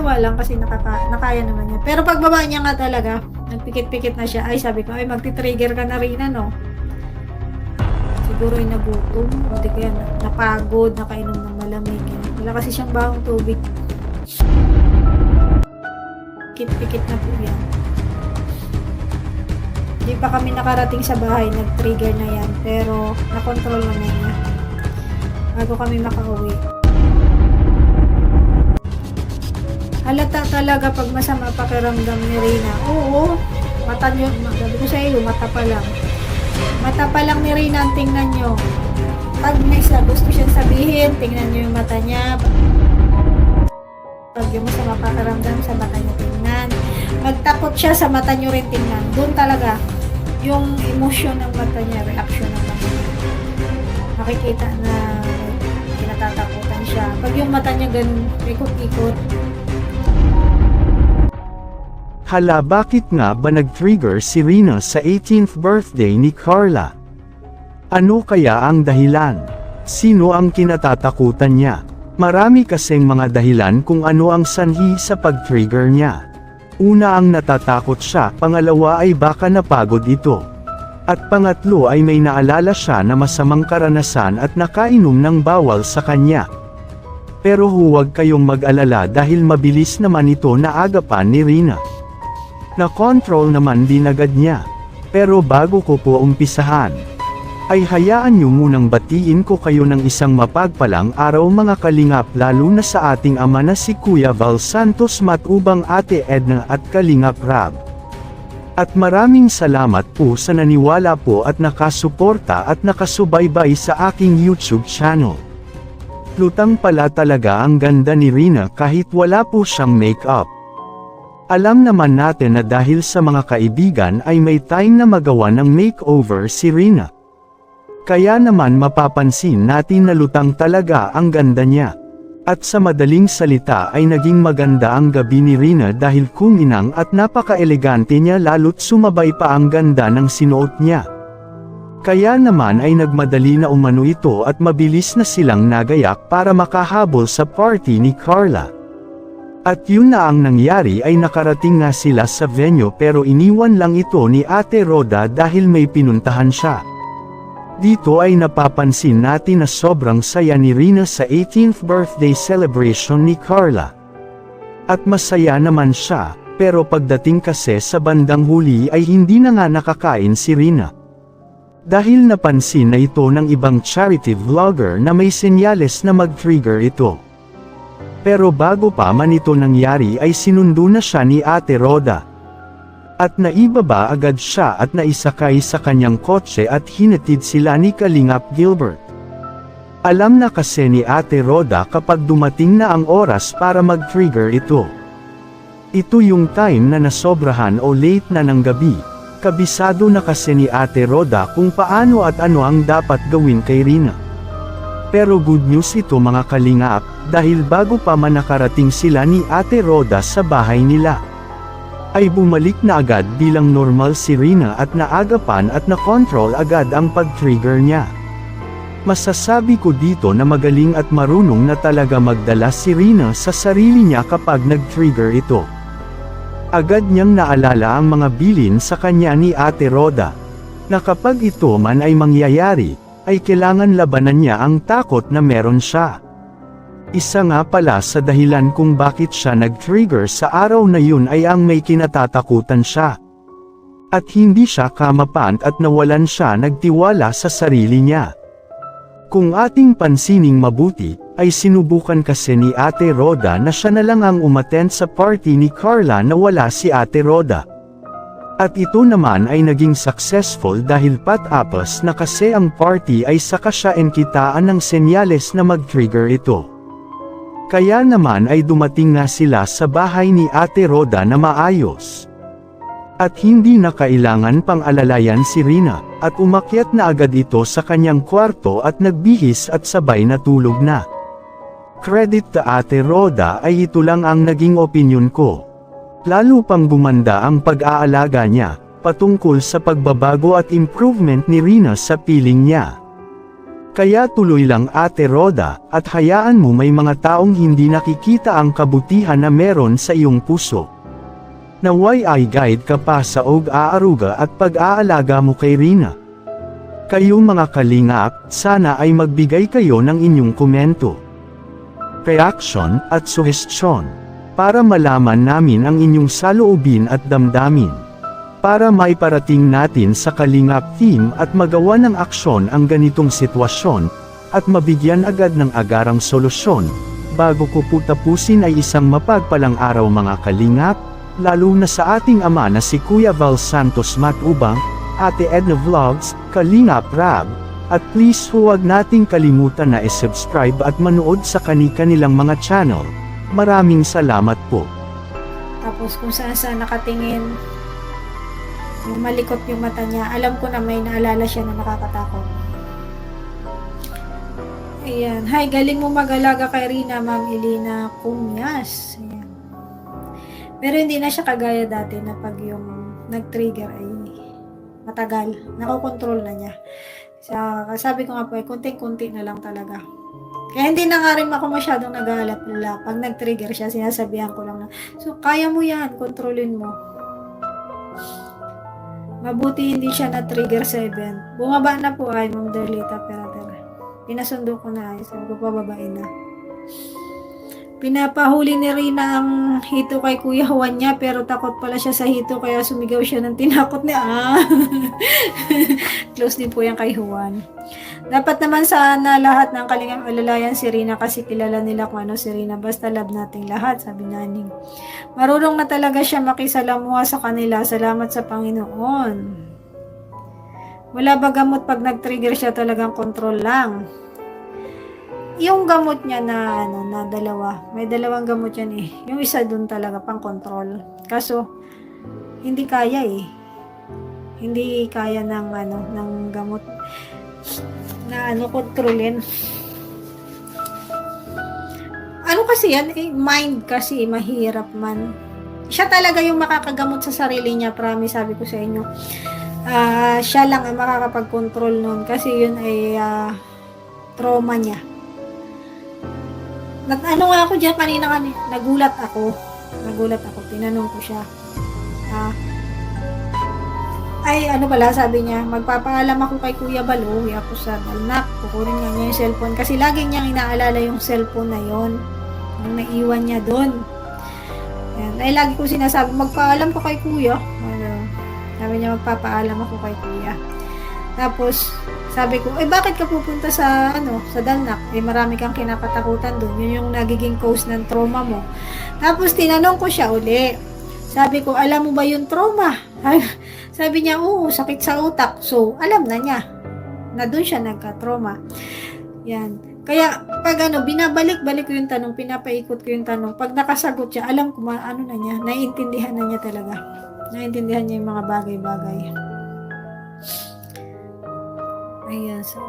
nakakatuwa lang kasi nakaya naman niya. Pero pagbaba niya nga talaga, nagpikit-pikit na siya. Ay, sabi ko, ay magti-trigger ka na rin, ano. Siguro ay nagutom, hindi kaya napagod, nakainom ng malamig. Wala kasi siyang bahong tubig. Pikit-pikit na po yan. Hindi pa kami nakarating sa bahay, nag-trigger na yan. Pero, nakontrol naman niya. Bago kami makauwi. Halata talaga pag masama pakiramdam ni Rina. Oo, mata nyo, sabi ko sa iyo, mata pa lang. Mata pa lang ni Rina, tingnan nyo. Pag may gusto siyang sabihin, tingnan nyo yung mata niya. Pag yung masama pakiramdam, sa mata nyo tingnan. Magtakot siya, sa mata nyo rin tingnan. Doon talaga, yung emosyon ng mata niya, reaction ng mata niya. Nakikita na kinatatakutan siya. Pag yung mata niya ganun, ikot-ikot. Hala, bakit nga ba nag-trigger si Rina sa 18th birthday ni Carla? Ano kaya ang dahilan? Sino ang kinatatakutan niya? Marami kasing mga dahilan kung ano ang sanhi sa pag-trigger niya. Una, ang natatakot siya, pangalawa ay baka napagod ito. At pangatlo ay may naalala siya na masamang karanasan at nakainom ng bawal sa kanya. Pero huwag kayong mag-alala dahil mabilis naman ito na agapan ni Rina. Na-control naman din agad niya. Pero bago ko po umpisahan, ay hayaan niyo munang batiin ko kayo ng isang mapagpalang araw mga kalingap, lalo na sa ating ama na si Kuya Val Santos Matubang, Ate Edna at Kalingap Rab. At maraming salamat po sa naniwala po at nakasuporta at nakasubaybay sa aking YouTube channel. Lutang pala talaga ang ganda ni Rina kahit wala po siyang makeup. Alam naman natin na dahil sa mga kaibigan ay may time na magawa ng makeover si Rina. Kaya naman mapapansin natin na lutang talaga ang ganda niya. At sa madaling salita ay naging maganda ang gabi ni Rina dahil kuminang at napaka-elegante niya, lalo't sumabay pa ang ganda ng sinuot niya. Kaya naman ay nagmadali na umano ito at mabilis na silang nagayak para makahabol sa party ni Carla. At yun na ang nangyari, ay nakarating nga sila sa venue pero iniwan lang ito ni Ate Roda dahil may pinuntahan siya. Dito ay napapansin natin na sobrang saya ni Rina sa 18th birthday celebration ni Carla. At masaya naman siya, pero pagdating kasi sa bandang huli ay hindi na nga nakakain si Rina. Dahil napansin na ito ng ibang charity vlogger na may senyales na mag-trigger ito. Pero bago pa man ito nangyari ay sinundo na siya ni Ate Roda. At naibaba agad siya at naisakay sa kanyang kotse at hinatid sila ni Kalingap Gilbert. Alam na kasi ni Ate Roda kapag dumating na ang oras para mag-trigger ito. Ito yung time na nasobrahan o late na ng gabi. Kabisado na kasi ni Ate Roda kung paano at ano ang dapat gawin kay Rina. Pero good news ito mga kalingap, dahil bago pa man nakarating sila ni Ate Roda sa bahay nila, ay bumalik na agad bilang normal si Rina at naagapan at nakontrol agad ang pag-trigger niya. Masasabi ko dito na magaling at marunong na talaga magdala si Rina sa sarili niya kapag nag-trigger ito. Agad niyang naalala ang mga bilin sa kanya ni Ate Roda, na kapag ito man ay mangyayari, ay kailangan labanan niya ang takot na meron siya. Isa nga pala sa dahilan kung bakit siya nag-trigger sa araw na yun ay ang may kinatatakutan siya. At hindi siya kamapant at nawalan siya nagtiwala sa sarili niya. Kung ating pansining mabuti, ay sinubukan kasi ni Ate Roda na siya na lang ang umattend sa party ni Carla na wala si Ate Roda. At ito naman ay naging successful dahil patapos na kasi ang party ay saka siya enkitaan ng senyales na mag-trigger ito. Kaya naman ay dumating nga sila sa bahay ni Ate Roda na maayos. At hindi na kailangan pang alalayan si Rina, at umakyat na agad ito sa kanyang kwarto at nagbihis at sabay natulog na. Credit to Ate Roda ay ito lang ang naging opinyon ko. Lalo pang gumanda ang pag-aalaga niya, patungkol sa pagbabago at improvement ni Rina sa piling niya. Kaya tuloy lang Ate Rhoda, at hayaan mo may mga taong hindi nakikita ang kabutihan na meron sa iyong puso. Naway ay guide ka pa sa og-aaruga at pag-aalaga mo kay Rina. Kayong mga kalingap, sana ay magbigay kayo ng inyong komento, reaction, at suhestyon, para malaman namin ang inyong saloobin at damdamin. Para maiparating natin sa Kalingap team at magawa ng aksyon ang ganitong sitwasyon, at mabigyan agad ng agarang solusyon. Bago ko po tapusin ay isang mapagpalang araw mga kalingap, lalo na sa ating ama na si Kuya Val Santos Matubang, Ate Edna Vlogs, Kalingap Rab, at please huwag nating kalimutan na i-subscribe at manood sa kani-kanilang mga channel. Maraming salamat po. Tapos kung saan saan nakatingin, yung malikot yung mata niya, alam ko na may naalala siya na nakakatakot. Ayan. Hi, galing mo mag-alaga kay Rina, Ma'am Elena Cumyas. Ayan. Pero hindi na siya kagaya dati na pag yung nag-trigger ay matagal. Nakokontrol na niya. Sabi ko nga po, kunting-kunti na lang talaga. Kaya hindi na nga rin ako masyadong nag-aalap-alap. Pag nag-trigger siya, sinasabihan ko lang na, so kaya mo yan, kontrolin mo. Mabuti hindi siya na-trigger 7. Bumaba na po ay Ma'am Darlita Perater. Pinasundo ko na ay. Sabi ko pababain na. Pinapahuli ni Rina ang hito kay Kuya Juan niya, pero takot pala siya sa hito kaya sumigaw siya ng tinakot niya. Close din po yan kay Juan. Dapat naman sana lahat ng Kalingap alalayan si Rina kasi kilala nila kung ano si Rina. Basta love nating lahat, sabi naning. Marunong na talaga siya makisalamuha sa kanila. Salamat sa Panginoon. Wala ba gamot pag nag-trigger siya, talagang control lang? Yung gamot niya na na dalawa, may dalawang gamot yan eh. Yung isa dun talaga pang control. Kaso hindi kaya eh. Hindi kaya ng ng gamot na kontrolin. Ano kasi yan eh, mind kasi mahirap man. Siya talaga yung makakagamot sa sarili niya, promise, sabi ko sa inyo. Siya lang ang makakapag-control nun kasi yun ay trauma niya. Ano nga ako dyan kanina, nagulat ako, tinanong ko siya, ay ano pala, sabi niya, magpapaalam ako kay Kuya Bal, uwi ako sa Dalnak, kukunin nga niya yung cellphone, kasi lagi niyang inaalala yung cellphone na yon, yung naiwan niya doon. Ay lagi ko sinasabi, magpaalam ko kay Kuya, sabi niya magpapaalam ako kay Kuya. Tapos sabi ko, bakit ka pupunta sa sa Dalnak? Marami kang kinakatakutan doon. Yun yung nagiging cause ng trauma mo. Tapos tinanong ko siya uli. Sabi ko, alam mo ba yung trauma? Sabi niya, oo, sakit sa utak. So, alam na niya na doon siya nagka-trauma. Yan. Kaya pag binabalik-balik ko yung tanong, pinapaikot ko yung tanong. Pag nakasagot siya, alam ko na niya, naiintindihan na niya talaga. Naiintindihan niya yung mga bagay-bagay. Ayan, so